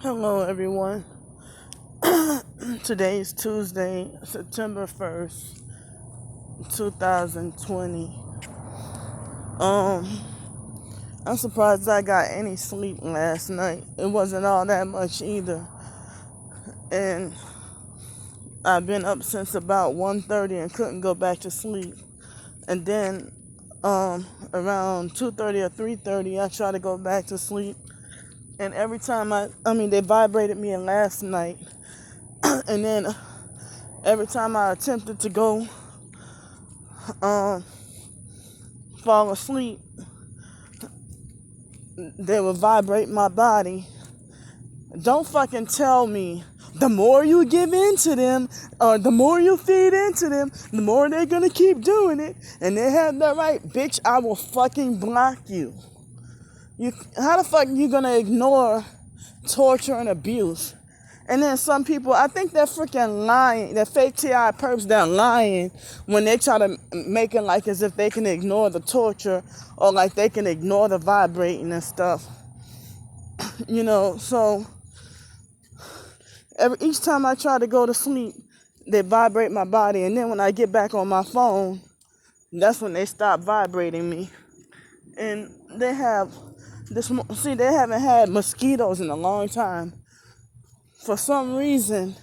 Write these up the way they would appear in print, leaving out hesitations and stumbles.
Hello, everyone. Today is Tuesday, September 1st, 2020. Um, I'm surprised I got any sleep last night. It wasn't all that much either. And I've been up since about 1:30 and couldn't go back to sleep. And then around 2:30 or 3:30, I tried to go back to sleep. And every time they vibrated me last night. And then every time I attempted to go um, fall asleep, they would vibrate my body. Don't fucking tell me the more you give into them or the more you feed into them, the more they're gonna keep doing it. And they have the right. Bitch, I will fucking block you. How the fuck you gonna ignore torture and abuse? And then some people, I think they're freaking lying. They're fake TI perps, they're lying when they try to make it like as if they can ignore the torture or like they can ignore the vibrating and stuff. So each time I try to go to sleep, they vibrate my body. And then when I get back on my phone, that's when they stop vibrating me. And they haven't had mosquitoes in a long time. For some reason,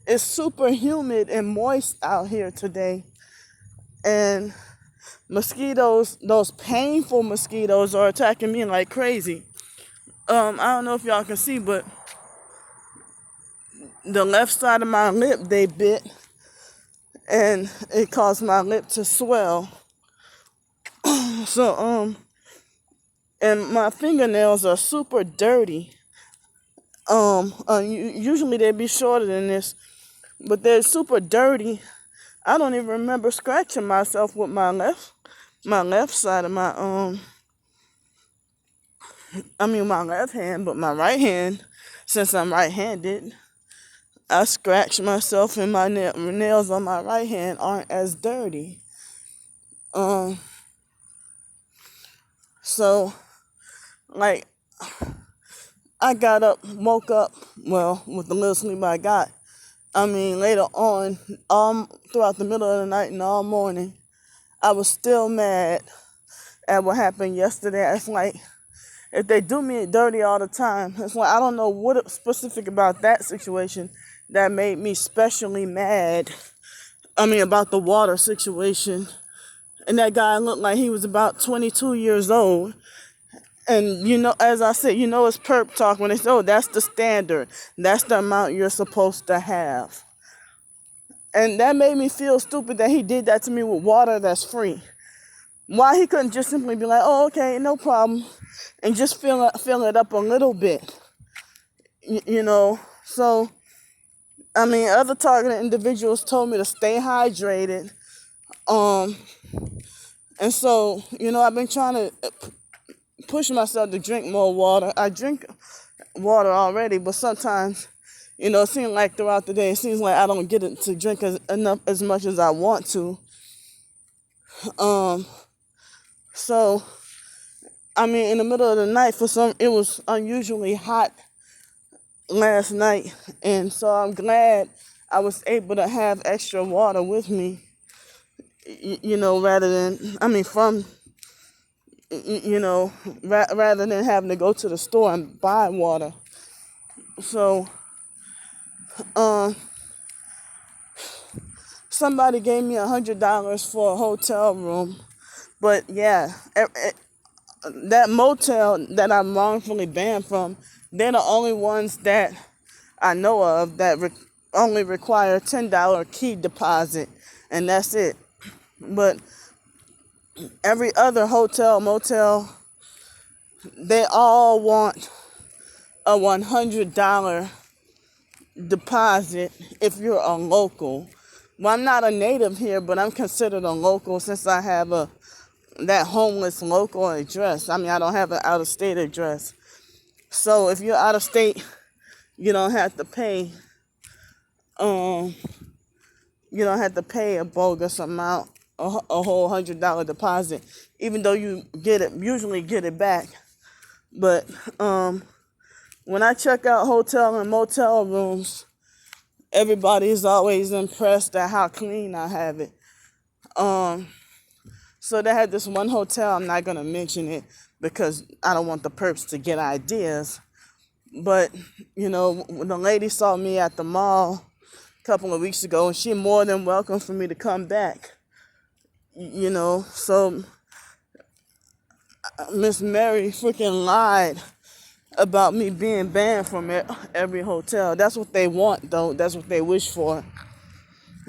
it's super humid and moist out here today. And mosquitoes, those painful mosquitoes, are attacking me like crazy. I don't know if y'all can see, but the left side of my lip, they bit. And it caused my lip to swell. And my fingernails are super dirty. Usually they'd be shorter than this, but they're super dirty. I don't even remember scratching myself with my left side of my my left hand, but my right hand, since I'm right-handed, I scratch myself, and my nails on my right hand aren't as dirty. So, like, I woke up, well, with the little sleep I got. Later on, throughout the middle of the night and all morning, I was still mad at what happened yesterday. It's like, if they do me dirty all the time, it's like, I don't know what specific about that situation that made me especially mad. About the water situation. And that guy looked like he was about 22 years old. And, as I said, it's perp talk when they say, oh, that's the standard. That's the amount you're supposed to have. And that made me feel stupid that he did that to me with water that's free. Why he couldn't just simply be like, oh, okay, no problem, and just fill it up a little bit. So, other targeted individuals told me to stay hydrated. And so, I've been trying to push myself to drink more water. I drink water already, but sometimes, it seems like throughout the day, it seems like I don't get it to drink as much as I want to. So, in the middle of the night, it was unusually hot last night, and so I'm glad I was able to have extra water with me, rather than having to go to the store and buy water. So, somebody gave me $100 for a hotel room, but yeah, that motel that I'm wrongfully banned from, they're the only ones that I know of that only require $10 key deposit, and that's it. But every other hotel, motel, they all want a $100 deposit if you're a local. Well, I'm not a native here, but I'm considered a local since I have that homeless local address. I don't have an out-of-state address. So if you're out of state, you don't have to pay. You don't have to pay a bogus amount, a whole $100 deposit, even though you usually get it back. But When I check out hotel and motel rooms, everybody is always impressed at how clean I have it. Um, so they had this one hotel, I'm not gonna mention it because I don't want the perps to get ideas. But, when the lady saw me at the mall a couple of weeks ago, and she more than welcome for me to come back. So Miss Mary freaking lied about me being banned from every hotel. That's what they want, though. That's what they wish for,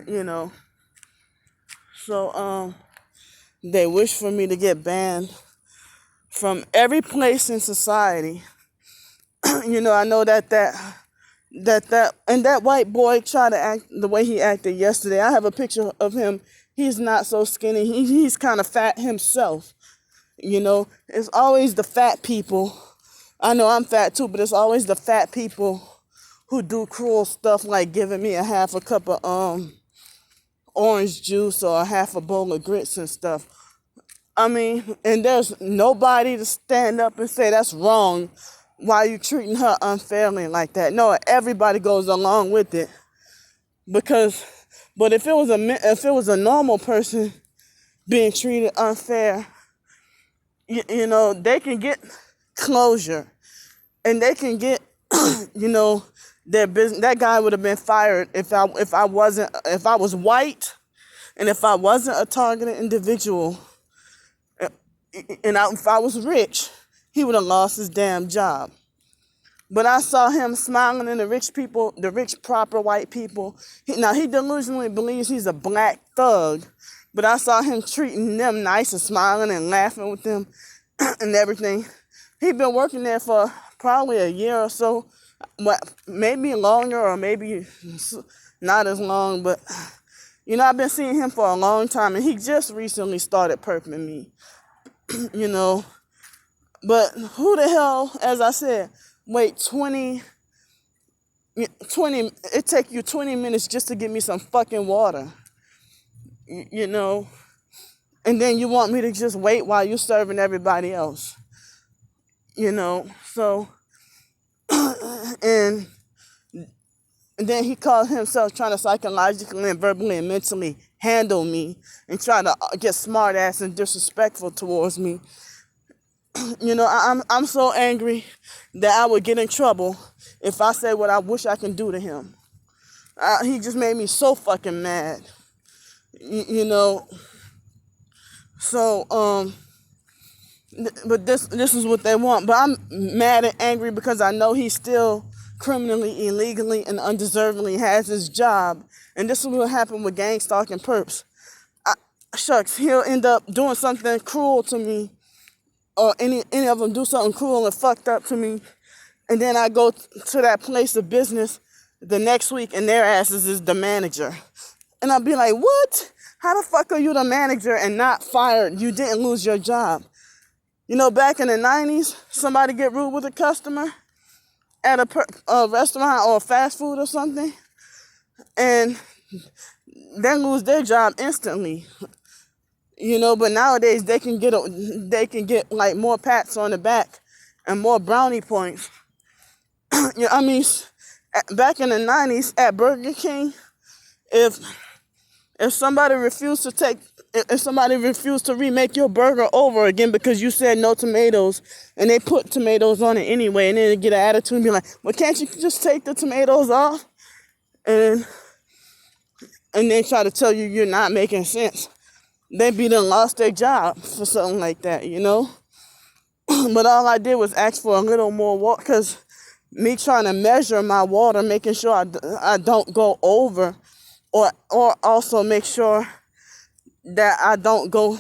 you know. So they wish for me to get banned from every place in society. I know and that white boy tried to act the way he acted yesterday. I have a picture of him. He's not so skinny. He's kind of fat himself. It's always the fat people. I know I'm fat too, but it's always the fat people who do cruel stuff like giving me a half a cup of orange juice or a half a bowl of grits and stuff. I mean, and there's nobody to stand up and say that's wrong. Why are you treating her unfairly like that? No, everybody goes along with it. But if it was a normal person being treated unfair, they can get closure, and they can get, their business. That guy would have been fired if I was white, and if I wasn't a targeted individual, and if I was rich, he would have lost his damn job. But I saw him smiling in the rich, proper white people. Now, he delusionally believes he's a black thug, but I saw him treating them nice and smiling and laughing with them and everything. He'd been working there for probably a year or so, maybe longer or maybe not as long, but, I've been seeing him for a long time, and he just recently started perping me, But who the hell, as I said, wait 20, it take you 20 minutes just to get me some fucking water, and then you want me to just wait while you're serving everybody else, so, and then he called himself trying to psychologically and verbally and mentally handle me and try to get smart ass and disrespectful towards me. I'm so angry that I would get in trouble if I say what I wish I can do to him. He just made me so fucking mad. So, but this is what they want. But I'm mad and angry because I know he still criminally, illegally, and undeservingly has his job. And this is what happened with gang stalking perps. Shucks, he'll end up doing something cruel to me, or any of them do something cruel and fucked up to me, and then I go to that place of business the next week and their asses is the manager. And I'll be like, what? How the fuck are you the manager and not fired? You didn't lose your job. Back in the 90s, somebody get rude with a customer at a restaurant or fast food or something, and they lose their job instantly. But nowadays they can get like more pats on the back and more brownie points. I mean, back in the 90s at Burger King, if somebody refused to remake your burger over again because you said no tomatoes, and they put tomatoes on it anyway, and then they get an attitude and be like, well, can't you just take the tomatoes off? And then try to tell you you're not making sense. They done lost their job for something like that, But all I did was ask for a little more water, because me trying to measure my water, making sure I don't go over, or also make sure that I don't go,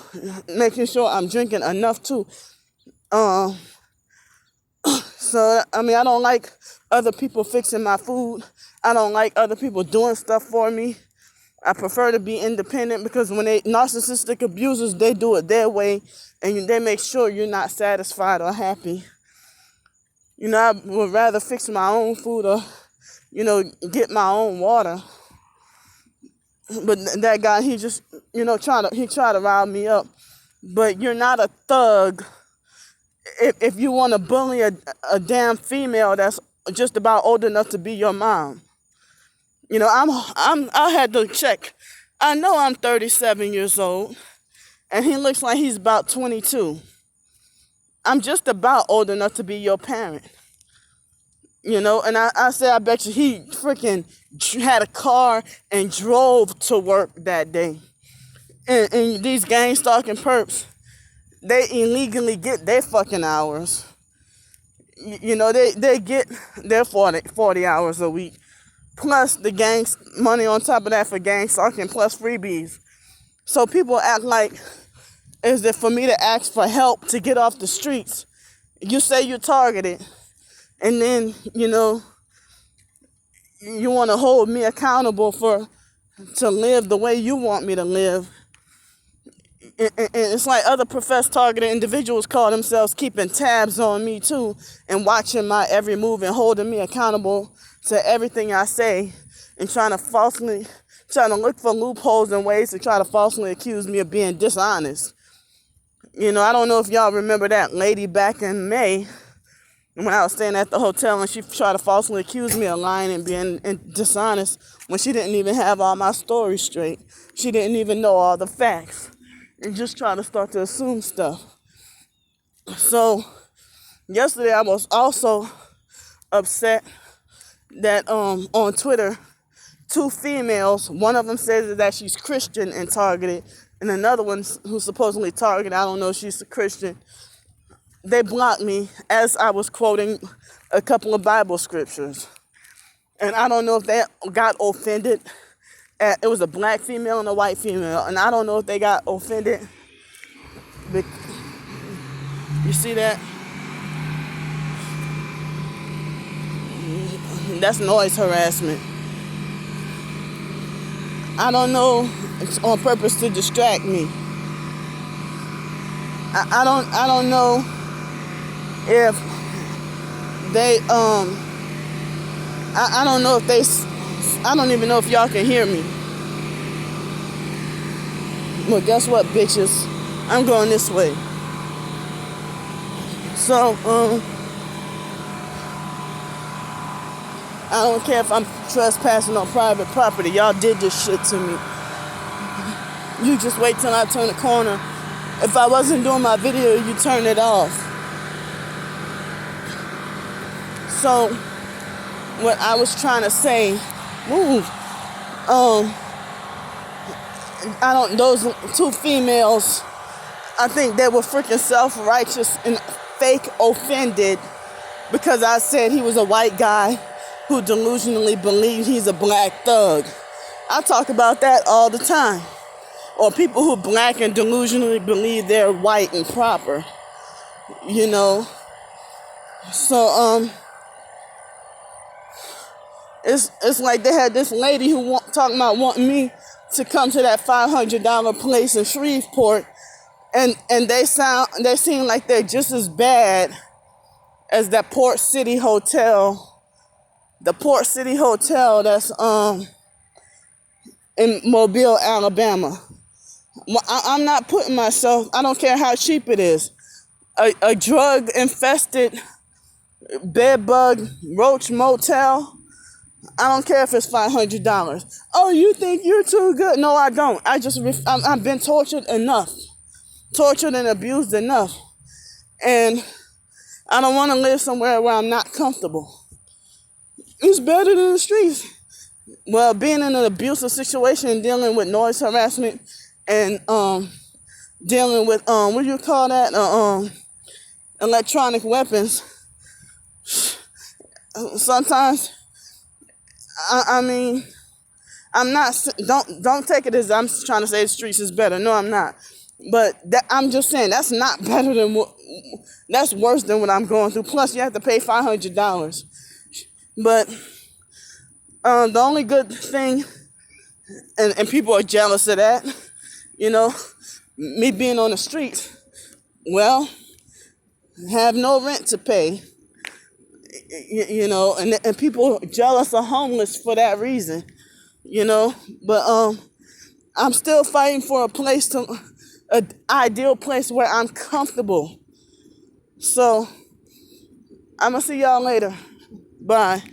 making sure I'm drinking enough too. So, I mean, I don't like other people fixing my food. I don't like other people doing stuff for me. I prefer to be independent, because when narcissistic abusers, they do it their way, and they make sure you're not satisfied or happy. I would rather fix my own food or, get my own water. But that guy, he just, tried to rile me up. But you're not a thug if you want to bully a damn female that's just about old enough to be your mom. I had to check. I know I'm 37 years old, and he looks like he's about 22. I'm just about old enough to be your parent. And I said, I bet you he freaking had a car and drove to work that day. And these gang stalking perps, they illegally get their fucking hours. They get their 40 hours a week, plus the gang's money on top of that for gang stalking, plus freebies. So people act like, is it for me to ask for help to get off the streets? You say you're targeted, and then, you want to hold me accountable to live the way you want me to live. And it's like other professed targeted individuals call themselves keeping tabs on me too, and watching my every move and holding me accountable to everything I say, and trying to look for loopholes and ways to try to falsely accuse me of being dishonest. I don't know if y'all remember that lady back in May when I was staying at the hotel, and she tried to falsely accuse me of lying and being dishonest when she didn't even have all my stories straight. She didn't even know all the facts, and just trying to start to assume stuff. So yesterday I was also upset that on Twitter, two females, one of them says that she's Christian and targeted, and another one who's supposedly targeted, I don't know if she's a Christian, they blocked me as I was quoting a couple of Bible scriptures. And I don't know if they got offended. It was a black female and a white female, and I don't know if they got offended. You see that? That's noise harassment. I don't know, it's on purpose to distract me. I don't know if they I don't know if they I don't even know if y'all can hear me. Well, guess what, bitches? I'm going this way. So I don't care if I'm trespassing on private property. Y'all did this shit to me. You just wait till I turn the corner. If I wasn't doing my video, you turn it off. So what I was trying to say, those two females, I think they were freaking self-righteous and fake offended because I said he was a white guy who delusionally believed he's a black thug. I talk about that all the time. Or people who black and delusionally believe they're white and proper. So, it's like they had this lady who talking about wanting me to come to that $500 place in Shreveport, and they seem like they're just as bad as that Port City Hotel. The Port City Hotel that's in Mobile, Alabama. Well, I'm not putting myself, I don't care how cheap it is. A drug-infested bedbug roach motel, I don't care if it's $500. Oh, you think you're too good? No, I don't. I've been tortured enough. Tortured and abused enough. And I don't want to live somewhere where I'm not comfortable. It's better than the streets. Well, being in an abusive situation and dealing with noise harassment and dealing with what do you call that? Electronic weapons. Sometimes, I mean, I'm not. Don't take it as I'm trying to say the streets is better. No, I'm not. But I'm just saying that's not better than what. That's worse than what I'm going through. Plus, you have to pay $500. But the only good thing, and people are jealous of that, me being on the streets, well, have no rent to pay, and people are jealous of homeless for that reason, but I'm still fighting for an ideal place where I'm comfortable, So I'm gonna see y'all later. Bye.